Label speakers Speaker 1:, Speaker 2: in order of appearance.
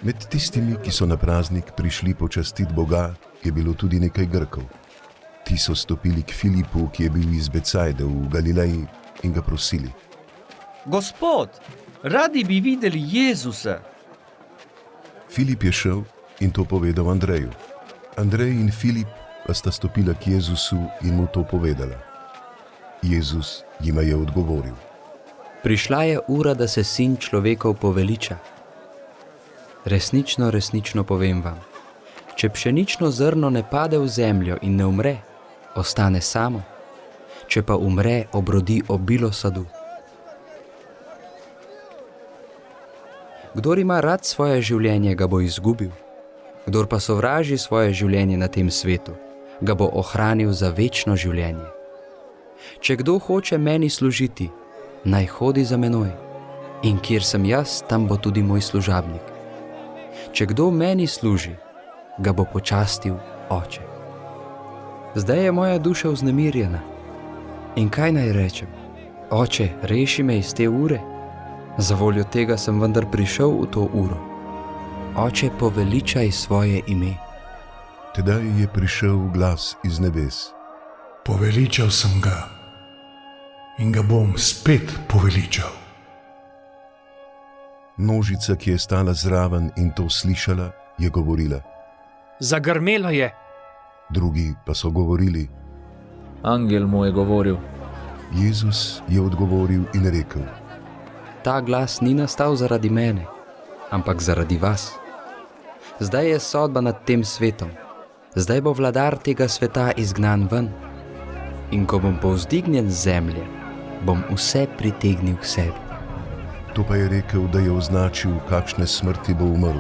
Speaker 1: Med tistimi, ki so na praznik prišli počastiti Boga, je bilo tudi nekaj Grkov. Ti so stopili k Filipu, ki je bil iz Becajde v Galileji, in ga prosili.
Speaker 2: Gospod, radi bi videli Jezusa.
Speaker 1: Filip je šel in to povedal Andreju. Andrej in Filip pa sta stopila k Jezusu in mu to povedala. Jezus jima je odgovoril.
Speaker 3: Prišla je ura, da se Sin človekov poveliča. Resnično, resnično povem vam, če pšenično zrno ne pade v zemljo in ne umre, ostane samo, če pa umre, obrodi obilo sadu. Kdor ima rad svoje življenje, ga bo izgubil. Kdor pa sovraži svoje življenje na tem svetu, ga bo ohranil za večno življenje. Če kdo hoče meni služiti, naj hodi za menoj, in kjer sem jaz, tam bo tudi moj služabnik. Če kdo meni služi, ga bo počastil Oče. Zdaj je moja duša vznemirjena. In kaj naj rečem? Oče, reši me iz te ure. Za voljo tega sem vendar prišel v to uro. Oče, poveličaj svoje ime.
Speaker 1: Tedaj je prišel glas iz nebes.
Speaker 4: Poveličal sem ga in ga bom spet poveličal.
Speaker 1: Množica, ki je stala zraven in to slišala, je govorila.
Speaker 5: Zagrmelo je.
Speaker 1: Drugi pa so govorili.
Speaker 6: Angel mu je govoril.
Speaker 1: Jezus je odgovoril in rekel.
Speaker 3: Ta glas ni nastal zaradi mene, ampak zaradi vas. Zdaj je sodba nad tem svetom. Zdaj bo vladar tega sveta izgnan ven. In ko bom povzdignjen z zemlje, bom vse pritegnil k sebi.
Speaker 1: To pa je rekel, da je označil, kakšne smrti bo umrl.